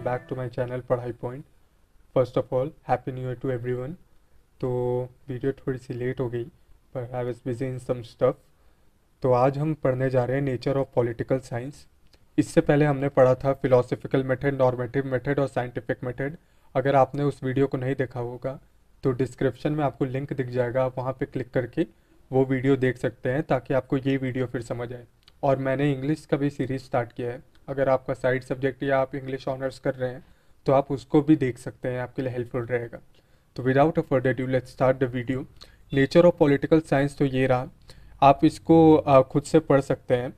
Welcome back to my channel Padhai point. First of all happy new year to everyone. तो video थोड़ी सी late हो गई पर I was busy in some stuff. तो आज हम पढ़ने जा रहे हैं नेचर ऑफ पॉलिटिकल साइंस। इससे पहले हमने पढ़ा था फिलोसफिकल मेथड, नॉर्मेटिव मेथड और साइंटिफिक मेथड। अगर आपने उस वीडियो को नहीं देखा होगा तो डिस्क्रिप्शन में आपको लिंक दिख जाएगा, आप वहाँ पे क्लिक करके वो वीडियो देख सकते हैं ताकि आपको ये वीडियो फिर समझ आए। और मैंने इंग्लिश का भी सीरीज़ स्टार्ट किया है, अगर आपका साइड सब्जेक्ट या आप इंग्लिश ऑनर्स कर रहे हैं तो आप उसको भी देख सकते हैं, आपके लिए हेल्पफुल रहेगा। तो without a further due let's start the video. Nature of political science तो ये रहा, आप इसको खुद से पढ़ सकते हैं।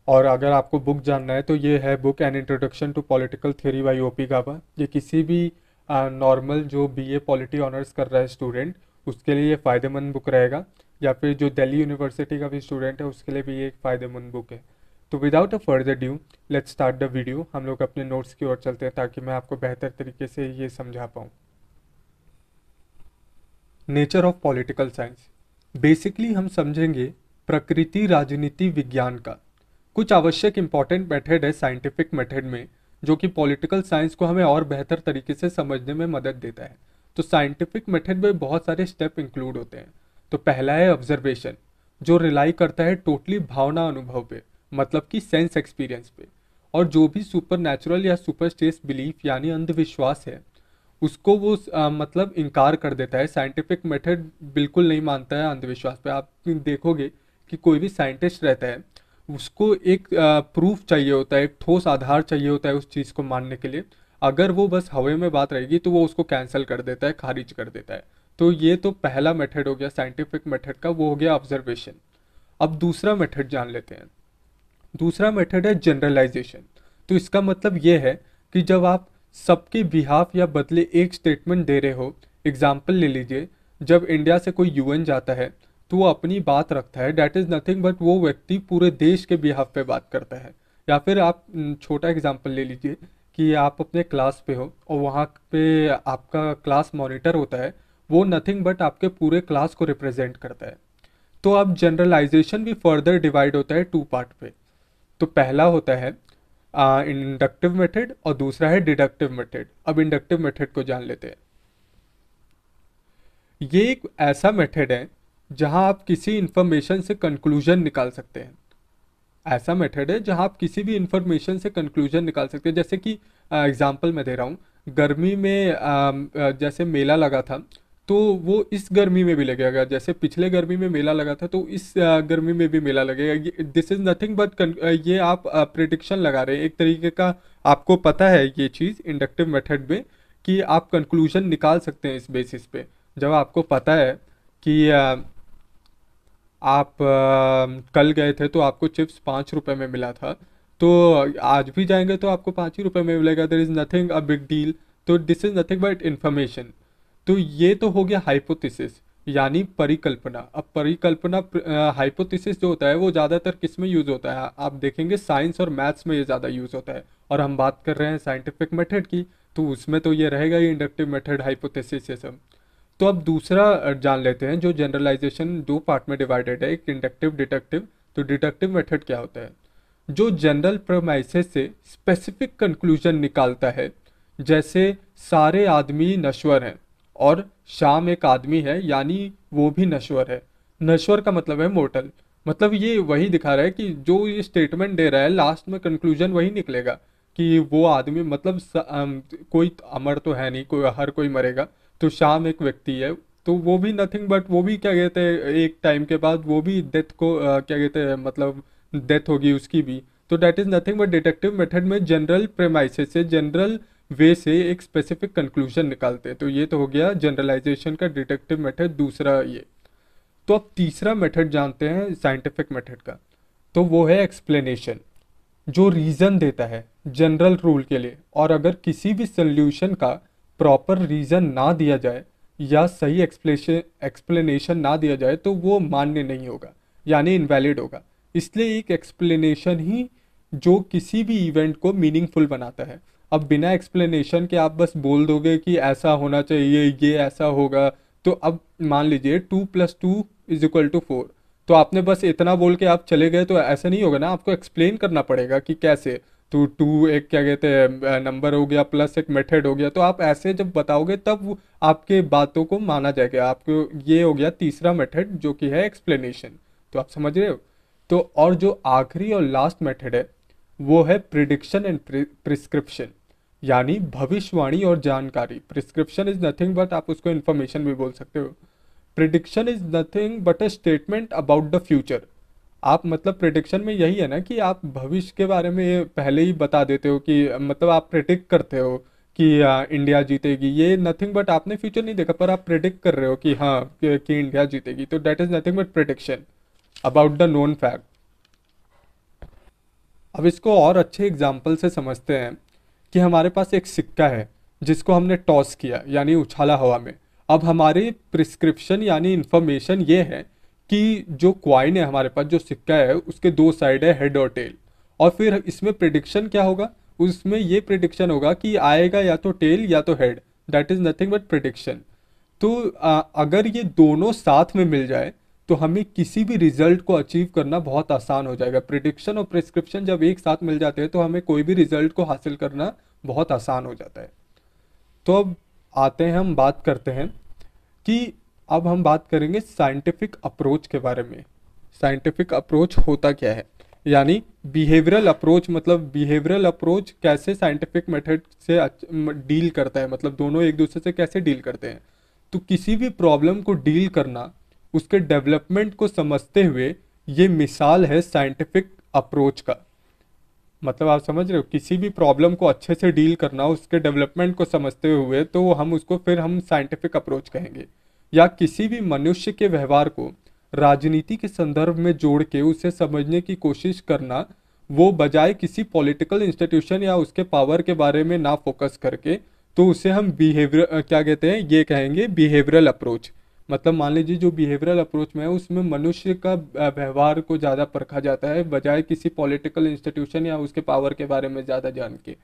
और अगर आपको बुक जानना है तो ये है book an introduction to political theory by OP Gauba. ये किसी भी नॉर्मल जो बीए पॉलिटी ऑनर्स कर रहा है स्टूडेंट उसके लिए ये फ़ायदेमंद बुक रहेगा, या फिर जो दिल्ली यूनिवर्सिटी का भी स्टूडेंट है उसके लिए भी ये एक फ़ायदेमंद बुक है। तो without a further due let's start the video. हम लोग अपने नोट्स की ओर चलते हैं ताकि मैं आपको बेहतर तरीके से ये समझा पाऊँ। Nature of political science basically हम समझेंगे प्रकृति राजनीति विज्ञान का कुछ आवश्यक इंपॉर्टेंट मेथड है साइंटिफिक मेथड में, जो कि पॉलिटिकल साइंस को हमें और बेहतर तरीके से समझने में मदद देता है। तो साइंटिफिक मेथड में बहुत सारे स्टेप इंक्लूड होते हैं। तो पहला है ऑब्जर्वेशन, जो रिलाई करता है टोटली भावना अनुभव पे, मतलब कि सेंस एक्सपीरियंस पे। और जो भी सुपर नेचुरल या सुपरस्टिशियस बिलीफ यानी अंधविश्वास है उसको वो मतलब इनकार कर देता है। साइंटिफिक मेथड बिल्कुल नहीं मानता है अंधविश्वास पे। आप देखोगे कि कोई भी साइंटिस्ट रहता है उसको एक प्रूफ चाहिए होता है, एक ठोस आधार चाहिए होता है उस चीज़ को मानने के लिए। अगर वो बस हवा में बात रहेगी तो वो उसको कैंसिल कर देता है, खारिज कर देता है। तो ये तो पहला मेथड हो गया साइंटिफिक मेथड का, वो हो गया ऑब्जर्वेशन। अब दूसरा मेथड जान लेते हैं। दूसरा मेथड है जनरलाइजेशन। तो इसका मतलब ये है कि जब आप सबके बिहाफ या बदले एक स्टेटमेंट दे रहे हो, एग्जाम्पल ले लीजिए, जब इंडिया से कोई यूएन जाता है तो वो अपनी बात रखता है, डैट इज़ नथिंग बट वो व्यक्ति पूरे देश के बिहाफ पे बात करता है। या फिर आप छोटा एग्जाम्पल ले लीजिए कि आप अपने क्लास पे हो और वहाँ पे आपका क्लास मॉनिटर होता है, वो नथिंग बट आपके पूरे क्लास को रिप्रेजेंट करता है। तो अब जनरलाइजेशन भी फर्दर डिवाइड होता है टू पार्ट पे। तो पहला होता है इंडक्टिव मेथड और दूसरा है डिडक्टिव मेथड। अब इंडक्टिव मेथड को जान लेते हैं। ये एक ऐसा मेथड है जहां आप किसी इंफॉर्मेशन से कंक्लूजन निकाल सकते हैं। ऐसा मेथड है जहां आप किसी भी इंफॉर्मेशन से कंक्लूजन निकाल सकते हैं। जैसे कि एग्जांपल मैं दे रहा हूँ, गर्मी में जैसे मेला लगा था तो वो इस गर्मी में भी लगेगा। जैसे पिछले गर्मी में मेला लगा था तो इस गर्मी में भी मेला लगेगा। दिस इज नथिंग बट ये आप प्रिडिक्शन लगा रहे हैं एक तरीके का। आपको पता है ये चीज़ इंडक्टिव मेथड में कि आप कंक्लूजन निकाल सकते हैं इस बेसिस पे। जब आपको पता है कि आप कल गए थे तो आपको चिप्स 5 रुपए में मिला था, तो आज भी जाएंगे तो आपको 5 ही रुपए में मिलेगा। There is nothing a big deal. तो this is nothing but information. तो ये तो हो गया हाइपोथेसिस यानी परिकल्पना। अब परिकल्पना हाइपोथेसिस जो होता है वो ज़्यादातर किस में यूज़ होता है, आप देखेंगे साइंस और मैथ्स में ये ज़्यादा यूज़ होता है। और हम बात कर रहे हैं साइंटिफिक मेथड की, तो उसमें तो ये रहेगा ही इंडक्टिव मेथड, हाइपोथेसिस ये सब। तो अब दूसरा जान लेते हैं। जो जनरलाइजेशन दो पार्ट में डिवाइडेड है, एक इंडक्टिव डिडक्टिव। तो डिडक्टिव मेथड क्या होता है? जो जनरल प्रेमाइसेस से स्पेसिफिक कंक्लूजन निकालता है। जैसे सारे आदमी नश्वर हैं और शाम एक आदमी है यानी वो भी नश्वर है। नश्वर का मतलब है मोर्टल। मतलब ये वही दिखा रहा है कि जो ये स्टेटमेंट दे रहा है लास्ट में कंक्लूजन वही निकलेगा कि वो आदमी मतलब कोई अमर तो है नहीं, कोई हर कोई मरेगा। तो शाम एक व्यक्ति है तो वो भी नथिंग बट वो भी क्या कहते हैं एक टाइम के बाद वो भी डेथ को क्या कहते हैं मतलब डेथ होगी उसकी भी। तो that is nothing but detective method में जनरल प्रेमाइसेस से, जनरल वे से एक स्पेसिफिक कंक्लूजन निकालते हैं। तो ये तो हो गया जनरलाइजेशन का डिटेक्टिव मेथड दूसरा ये। तो अब तीसरा मेथड जानते हैं साइंटिफिक मेथड का। तो वो है एक्सप्लेनेशन, जो रीज़न देता है जनरल रूल के लिए। और अगर किसी भी सोल्यूशन का प्रॉपर रीज़न ना दिया जाए या सही एक्सप्लेनेशन ना दिया जाए तो वो मान्य नहीं होगा यानी इनवैलिड होगा। इसलिए एक एक्सप्लेनेशन ही जो किसी भी इवेंट को मीनिंगफुल बनाता है। अब बिना एक्सप्लेनेशन के आप बस बोल दोगे कि ऐसा होना चाहिए, ये ऐसा होगा, तो अब मान लीजिए 2+2=4, तो आपने बस इतना बोल के आप चले गए तो ऐसा नहीं होगा ना, आपको एक्सप्लेन करना पड़ेगा कि कैसे। तो टू एक क्या कहते हैं नंबर हो गया प्लस एक मेथड हो गया, तो आप ऐसे जब बताओगे तब आपके बातों को माना जाएगा। आपको ये हो गया तीसरा मेथड जो कि है एक्सप्लेनेशन। तो आप समझ रहे हो। तो और जो आखिरी और लास्ट मेथड है वो है प्रिडिक्शन एंड प्रिस्क्रिप्शन, यानी भविष्यवाणी और जानकारी। प्रिस्क्रिप्शन इज नथिंग बट आप उसको इन्फॉर्मेशन भी बोल सकते हो। Prediction is nothing but a statement about the future. आप मतलब प्रिडिक्शन में यही है ना कि आप भविष्य के बारे में पहले ही बता देते हो कि मतलब आप प्रिडिक्ट करते हो कि इंडिया जीतेगी। ये नथिंग बट आपने फ्यूचर नहीं देखा पर आप प्रिडिक्ट कर रहे हो कि हाँ कि इंडिया जीतेगी, तो that is nothing but prediction about the known fact. अब इसको और अच्छे एग्जाम्पल से समझते हैं कि हमारे पास एक सिक्का है जिसको हमने टॉस किया यानी उछाला हवा में। अब हमारी प्रिस्क्रिप्शन यानी इंफॉर्मेशन ये है कि जो क्वाइन है हमारे पास, जो सिक्का है उसके दो साइड है, हेड और टेल। और फिर इसमें प्रिडिक्शन क्या होगा, उसमें ये प्रिडिक्शन होगा कि आएगा या तो टेल या तो head. That is nothing but prediction. तो अगर ये दोनों साथ में मिल जाए तो हमें किसी भी रिजल्ट को अचीव करना बहुत आसान हो जाएगा। प्रिडिक्शन और प्रिस्क्रिप्शन जब एक साथ मिल जाते हैं तो हमें कोई भी रिजल्ट को हासिल करना बहुत आसान हो जाता है। तो अब आते हैं, हम बात करते हैं कि अब हम बात करेंगे साइंटिफिक अप्रोच के बारे में। साइंटिफिक अप्रोच होता क्या है, यानी बिहेवियरल अप्रोच। मतलब बिहेवियरल अप्रोच कैसे साइंटिफिक मेथड से डील करता है, मतलब दोनों एक दूसरे से कैसे डील करते हैं। तो किसी भी प्रॉब्लम को डील करना, उसके डेवलपमेंट को समझते हुए, ये मिसाल है साइंटिफिक अप्रोच का। मतलब आप समझ रहे हो, किसी भी प्रॉब्लम को अच्छे से डील करना उसके डेवलपमेंट को समझते हुए, तो हम उसको फिर हम साइंटिफिक अप्रोच कहेंगे। या किसी भी मनुष्य के व्यवहार को राजनीति के संदर्भ में जोड़ के उसे समझने की कोशिश करना, वो बजाय किसी पॉलिटिकल इंस्टीट्यूशन या उसके पावर के बारे में ना फोकस करके, तो उसे हम बिहेवियर क्या कहते हैं, ये कहेंगे बिहेवियरल अप्रोच। मतलब मान लीजिए जो बिहेवियरल अप्रोच में है उसमें मनुष्य का व्यवहार को ज़्यादा परखा जाता है बजाय किसी पॉलिटिकल इंस्टीट्यूशन या उसके पावर के बारे में ज़्यादा जान के।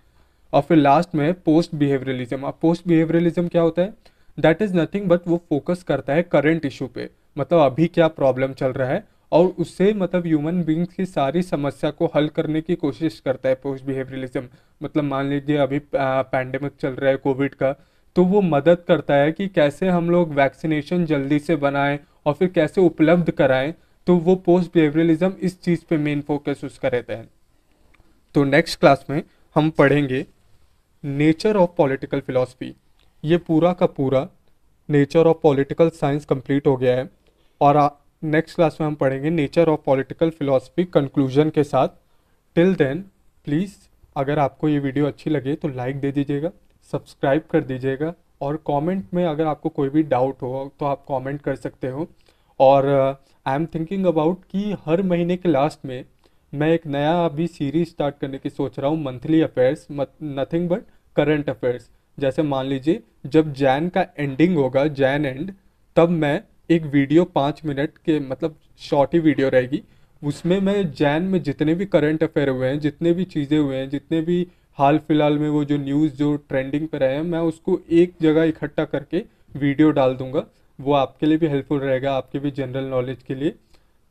और फिर लास्ट में है पोस्ट बिहेवियरलिज्म। अब पोस्ट बिहेवियरलिज्म क्या होता है, दैट इज़ नथिंग बट वो फोकस करता है करंट इशू पे, मतलब अभी क्या प्रॉब्लम चल रहा है और उससे मतलब ह्यूमन बींग्स की सारी समस्या को हल करने की कोशिश करता है पोस्ट बिहेवियरलिज्म। मतलब मान लीजिए अभी पैंडेमिक चल रहा है कोविड का, तो वो मदद करता है कि कैसे हम लोग वैक्सीनेशन जल्दी से बनाएं और फिर कैसे उपलब्ध कराएं। तो वो पोस्ट बिहेवियरलिज्म इस चीज़ पे मेन फोकस उसका रहता है। तो नेक्स्ट क्लास में हम पढ़ेंगे नेचर ऑफ पॉलिटिकल फिलॉसफी। ये पूरा का पूरा nature of political science complete हो गया है। और नेक्स्ट क्लास में हम पढ़ेंगे nature of political philosophy conclusion के साथ। टिल देन प्लीज़, अगर आपको ये वीडियो अच्छी लगे तो लाइक दे दीजिएगा, सब्सक्राइब कर दीजिएगा, और कमेंट में अगर आपको कोई भी डाउट हो तो आप कमेंट कर सकते हो। और आई एम थिंकिंग अबाउट कि हर महीने के लास्ट में मैं एक नया अभी सीरीज स्टार्ट करने की सोच रहा हूँ, monthly affairs, nothing but current affairs. जैसे मान लीजिए जब जैन का एंडिंग होगा, जैन एंड, तब मैं एक वीडियो 5 मिनट के, मतलब शॉर्ट ही वीडियो रहेगी, उसमें मैं जैन में जितने भी करंट अफेयर हुए हैं, जितने भी चीज़ें हुए हैं, जितने भी हाल फिलहाल में वो जो न्यूज़ जो ट्रेंडिंग पे रहे हैं, मैं उसको एक जगह इकट्ठा करके वीडियो डाल दूंगा। वो आपके लिए भी हेल्पफुल रहेगा, आपके भी जनरल नॉलेज के लिए।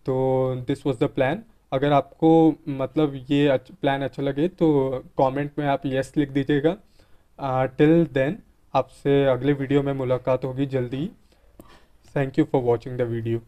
तो दिस वाज द प्लान। अगर आपको मतलब ये प्लान अच्छा लगे तो कमेंट में आप यस लिख दीजिएगा। टिल देन आपसे अगले वीडियो में मुलाकात होगी जल्दी। Thank you for watching the video.